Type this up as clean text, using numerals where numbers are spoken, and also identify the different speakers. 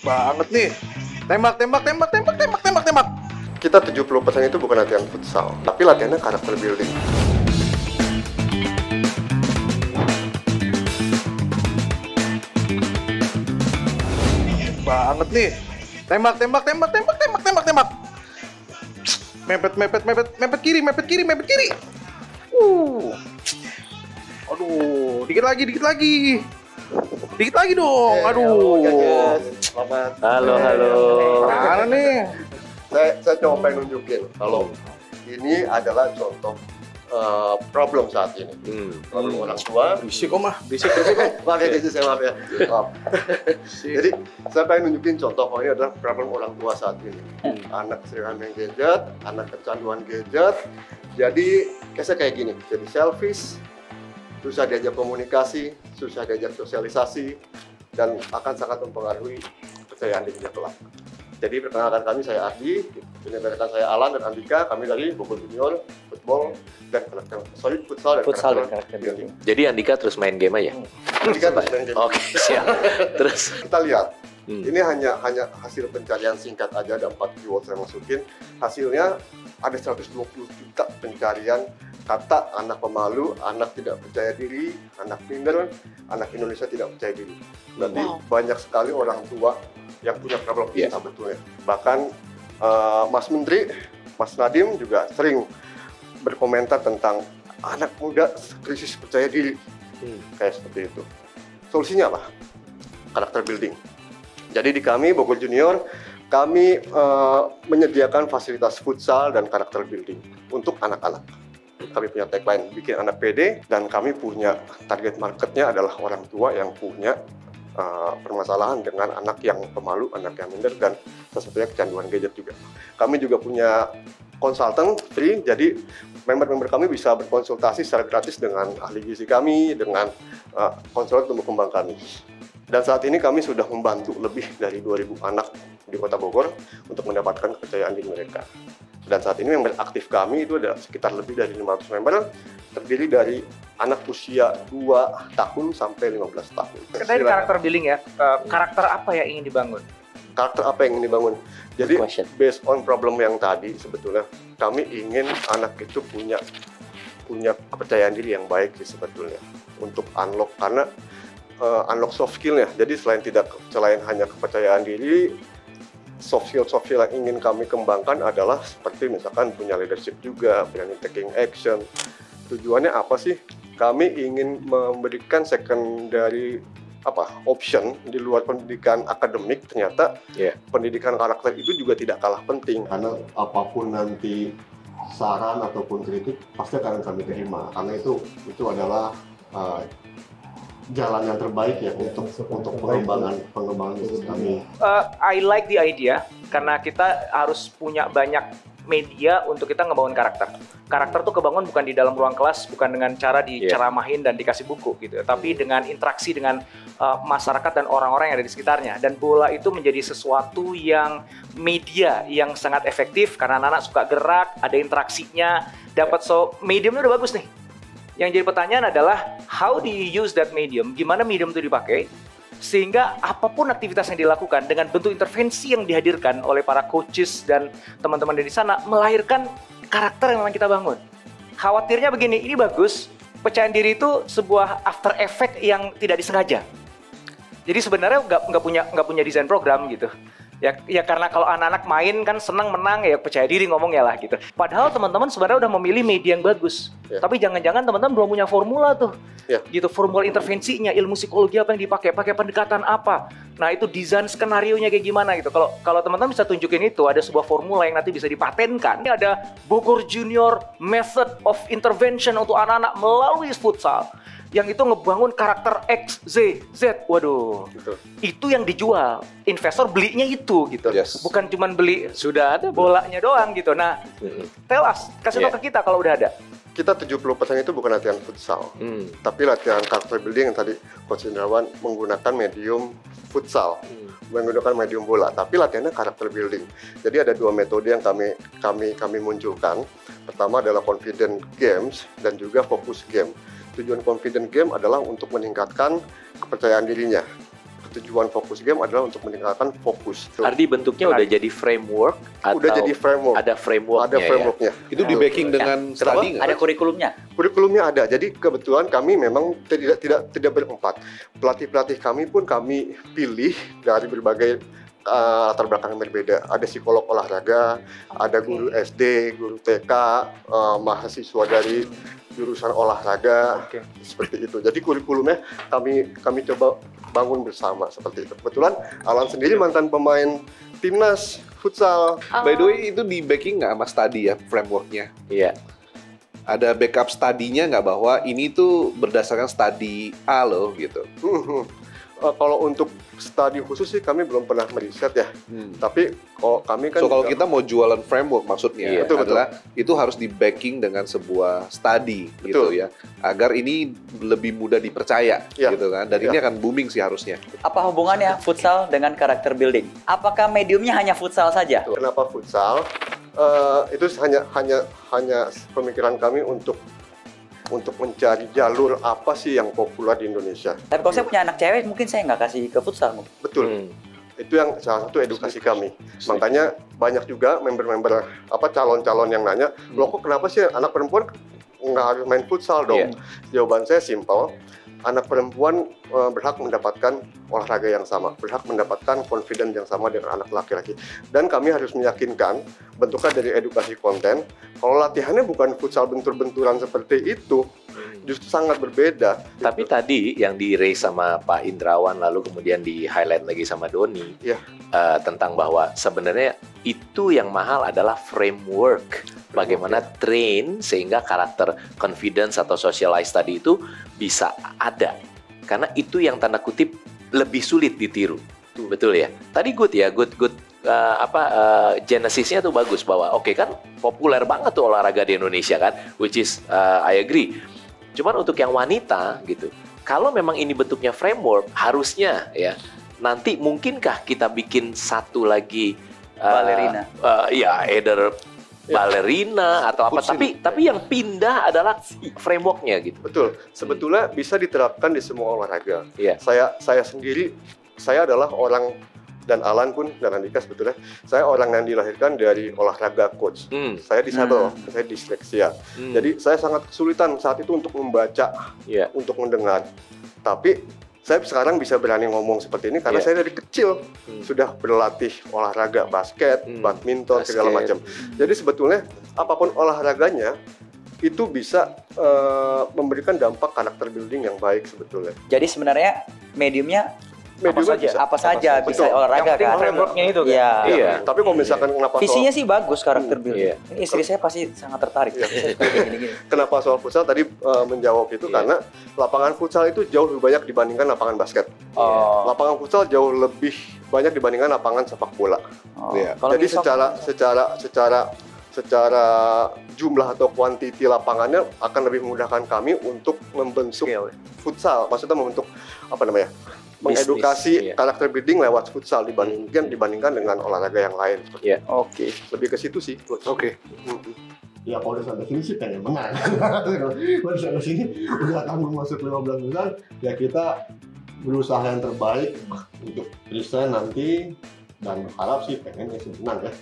Speaker 1: Banget nih. Tembak, tembak, tembak, tembak, tembak, tembak, tembak.
Speaker 2: Kita 70% itu bukan latihan futsal, tapi latihannya karakter building.
Speaker 1: Banget nih. Tembak, tembak, tembak, tembak, tembak, tembak, tembak. Mepet, mepet, mepet, mepet kiri, mepet kiri, mepet kiri. Aduh, dikit lagi, dikit lagi. Dikit lagi dong, aduh.
Speaker 2: Selamat.
Speaker 3: Halo.
Speaker 1: Mana nih?
Speaker 2: Saya coba pengen nunjukin kalau ini adalah contoh problem saat ini. Problem orang tua.
Speaker 1: Bisik kok mah, bisik.
Speaker 2: Maaf ya, saya maaf ya. Maaf. Jadi saya pengen nunjukin contoh kalau ini adalah problem orang tua saat ini. Anak sering main gadget, anak kecanduan gadget. Jadi kayak gini, jadi selfish, susah diajak komunikasi, susah diajak sosialisasi, dan akan sangat mempengaruhi kepercayaan dirinya kelak. Jadi perkenalkan kami, saya Ardi, ini rekan saya Alan dan Andika, kami dari Bogor Junior, futsal dan karakter building.
Speaker 3: Jadi Andika terus main game aja?
Speaker 2: Andika terus main game.
Speaker 3: Oke, siap. Terus
Speaker 2: Kita lihat, ini hanya hasil pencarian singkat aja, ada 4 keyword saya masukin. Hasilnya ada 120 juta pencarian kata anak pemalu, anak tidak percaya diri, anak minder, anak Indonesia tidak percaya diri. Berarti banyak sekali orang tua yang punya problem ini sebetulnya. Bahkan Mas Menteri, Mas Nadiem juga sering berkomentar tentang anak muda krisis percaya diri. Kayak seperti itu. Solusinya apa? Karakter building. Jadi di kami, Bogor Junior, kami menyediakan fasilitas futsal dan karakter building untuk anak-anak. Kami punya tagline, bikin anak pede, dan kami punya target marketnya adalah orang tua yang punya permasalahan dengan anak yang pemalu, anak yang minder, dan sesuatunya kecanduan gadget juga. Kami juga punya konsultan free, jadi member-member kami bisa berkonsultasi secara gratis dengan ahli gizi kami, dengan konselor tumbuh kembang kami. Dan saat ini kami sudah membantu lebih dari 2.000 anak di Kota Bogor untuk mendapatkan kepercayaan diri mereka. Dan saat ini member aktif kami itu ada sekitar lebih dari 500 member, terdiri dari anak usia 2 tahun sampai 15 tahun.
Speaker 4: Tadi karakter building ya, karakter apa yang ingin dibangun?
Speaker 2: Karakter apa yang ingin dibangun? Jadi based on problem yang tadi sebetulnya kami ingin anak itu punya kepercayaan diri yang baik sih sebetulnya untuk unlock, karena unlock soft skill-nya. Jadi selain hanya kepercayaan diri, soft skill yang ingin kami kembangkan adalah seperti misalkan punya leadership juga, berani taking action. Tujuannya apa sih? Kami ingin memberikan secondary option di luar pendidikan akademik. Ternyata pendidikan karakter itu juga tidak kalah penting, karena apapun nanti saran ataupun kritik pasti akan kami terima, karena itu adalah jalan yang terbaik ya untuk pengembangan bisnis kami.
Speaker 4: I like the idea karena kita harus punya banyak media untuk kita ngebangun karakter. Karakter tuh kebangun bukan di dalam ruang kelas, bukan dengan cara diceramahin dan dikasih buku gitu, tapi dengan interaksi dengan masyarakat dan orang-orang yang ada di sekitarnya. Dan bola itu menjadi sesuatu yang media yang sangat efektif karena anak-anak suka gerak, ada interaksinya, dapat mediumnya udah bagus nih. Yang jadi pertanyaan adalah how do you use that medium? Gimana medium itu dipakai sehingga apapun aktivitas yang dilakukan dengan bentuk intervensi yang dihadirkan oleh para coaches dan teman-teman dari sana melahirkan karakter yang memang kita bangun. Khawatirnya begini, ini bagus, percayaan diri itu sebuah after effect yang tidak disengaja. Jadi sebenarnya nggak punya desain program gitu. Ya karena kalau anak-anak main kan senang menang ya percaya diri ngomongnya lah gitu. Padahal teman-teman sebenarnya udah memilih media yang bagus. Tapi jangan-jangan teman-teman belum punya formula tuh. Gitu, formula intervensinya, ilmu psikologi apa yang dipakai, pakai pendekatan apa. Nah, itu desain skenarionya kayak gimana gitu. Kalau teman-teman bisa tunjukin itu, ada sebuah formula yang nanti bisa dipatenkan. Ini ada Bogor Junior Method of Intervention untuk anak-anak melalui futsal. Yang itu ngebangun karakter X, Z, Z. Waduh, itu yang dijual. Investor belinya itu gitu. Bukan cuma beli
Speaker 3: sudah ada
Speaker 4: bolanya doang gitu. Nah, tell us, kasih tahu ke kita kalau udah ada.
Speaker 2: Kita 70% itu bukan latihan futsal, tapi latihan karakter building yang tadi Coach Indrawan menggunakan medium futsal, menggunakan medium bola, tapi latihannya karakter building. Jadi ada 2 metode yang kami munculkan. Pertama adalah confident games dan juga focus game. Tujuan confident game adalah untuk meningkatkan kepercayaan dirinya. tujuan fokus game adalah untuk meningkatkan fokus.
Speaker 3: Ardi bentuknya udah jadi framework atau
Speaker 2: Udah jadi framework.
Speaker 3: ada frameworknya
Speaker 2: Ada frameworknya.
Speaker 1: Itu di backing dengan study nggak?
Speaker 5: Ada kurikulumnya.
Speaker 2: Kurikulumnya ada. Jadi kebetulan kami memang tidak berempat. Pelatih-pelatih kami pun kami pilih dari berbagai latar belakang yang berbeda. Ada psikolog olahraga, ada guru SD, guru TK, mahasiswa dari jurusan olahraga, seperti itu. Jadi kurikulumnya kami coba bangun bersama seperti itu. Kebetulan Alan sendiri mantan pemain timnas futsal.
Speaker 1: By the way, itu di backing nggak sama study ya, frameworknya?
Speaker 3: Iya.
Speaker 1: Ada backup study-nya nggak bahwa ini tuh berdasarkan study A loh gitu?
Speaker 2: Kalau untuk studi khusus sih kami belum pernah meriset ya. Tapi kalau kami kan
Speaker 1: So kalau kita mau jualan framework maksudnya
Speaker 3: Iya.
Speaker 2: Betul.
Speaker 1: adalah itu harus di backing dengan sebuah study gitu
Speaker 2: Betul.
Speaker 1: ya, agar ini lebih mudah dipercaya
Speaker 2: Iya.
Speaker 1: gitu kan. Dan
Speaker 2: Iya.
Speaker 1: ini akan booming sih harusnya.
Speaker 5: Apa hubungannya futsal dengan karakter building? Apakah mediumnya hanya futsal saja?
Speaker 2: kenapa futsal? Itu hanya pemikiran kami untuk mencari jalur apa sih yang populer di Indonesia.
Speaker 5: Tapi kalau saya punya anak cewek, mungkin saya nggak kasih ke futsal.
Speaker 2: Betul. Itu yang salah satu edukasi kami. Makanya banyak juga member-member calon-calon yang nanya, loh kok kenapa sih anak perempuan nggak harus main futsal dong? Jawaban saya simpel, anak perempuan berhak mendapatkan olahraga yang sama, berhak mendapatkan confidence yang sama dengan anak laki-laki. Dan kami harus meyakinkan, bentuknya dari edukasi konten, kalau latihannya bukan futsal bentur-benturan seperti itu, justru sangat berbeda.
Speaker 3: Tapi tadi yang di-raise sama Pak Indrawan lalu kemudian di-highlight lagi sama Doni
Speaker 2: Iya.
Speaker 3: Tentang bahwa sebenarnya itu yang mahal adalah framework. Bagaimana train sehingga karakter confidence atau socialize tadi itu bisa ada. Karena itu yang tanda kutip lebih sulit ditiru. Betul ya? Tadi good genesisnya tuh bagus bahwa oke kan populer banget tuh olahraga di Indonesia kan, which is I agree. Cuman untuk yang wanita gitu, kalau memang ini bentuknya framework, harusnya ya nanti mungkinkah kita bikin satu lagi
Speaker 5: Balerina.
Speaker 3: Ya either balerina atau apa,
Speaker 1: Kursi.
Speaker 3: tapi yang pindah adalah frameworknya gitu.
Speaker 2: Betul, sebetulnya bisa diterapkan di semua olahraga.
Speaker 3: Iya.
Speaker 2: Saya sendiri, saya adalah orang, dan Alan pun, dan Andika sebetulnya, saya orang yang dilahirkan dari olahraga coach. Saya disabel, saya disleksia. Jadi saya sangat kesulitan saat itu untuk membaca,
Speaker 3: Iya.
Speaker 2: untuk mendengar. Tapi saya sekarang bisa berani ngomong seperti ini karena
Speaker 3: Iya.
Speaker 2: saya dari kecil sudah berlatih olahraga basket, badminton, segala
Speaker 3: Basket.
Speaker 2: macam. Jadi sebetulnya apapun olahraganya itu bisa memberikan dampak karakter building yang baik sebetulnya.
Speaker 5: Jadi sebenarnya mediumnya
Speaker 2: Mediumnya
Speaker 5: apa saja bisa
Speaker 2: Betul.
Speaker 5: olahraga
Speaker 4: Yang penting
Speaker 5: kan.
Speaker 4: frameworknya itu kan.
Speaker 5: Iya.
Speaker 3: Iya.
Speaker 2: Tapi kalau misalkan
Speaker 5: Visinya sih bagus karakter building.
Speaker 3: Iya.
Speaker 5: Ini istri saya pasti sangat tertarik. Gini-gini.
Speaker 2: kenapa soal futsal tadi menjawab itu karena lapangan futsal itu jauh lebih banyak dibandingkan lapangan basket.
Speaker 5: Oh.
Speaker 2: Lapangan futsal jauh lebih banyak dibandingkan lapangan sepak bola.
Speaker 5: Oh.
Speaker 1: Iya.
Speaker 5: Kalau
Speaker 2: Jadi
Speaker 5: misal-
Speaker 2: secara jumlah atau kuantiti lapangannya akan lebih memudahkan kami untuk membentuk futsal, maksudnya membentuk mengedukasi
Speaker 3: iya.
Speaker 2: karakter building lewat futsal dibandingkan dengan olahraga yang lain.
Speaker 3: Iya.
Speaker 5: Oke.
Speaker 2: Lebih ke situ sih.
Speaker 1: Oke.
Speaker 6: Ya kalau udah sampai sini sih pengen menang. Kalau udah sampai sini udah akan masuk 15 besar, ya kita berusaha yang terbaik untuk present nanti dan berharap sih pengennya sih menang ya.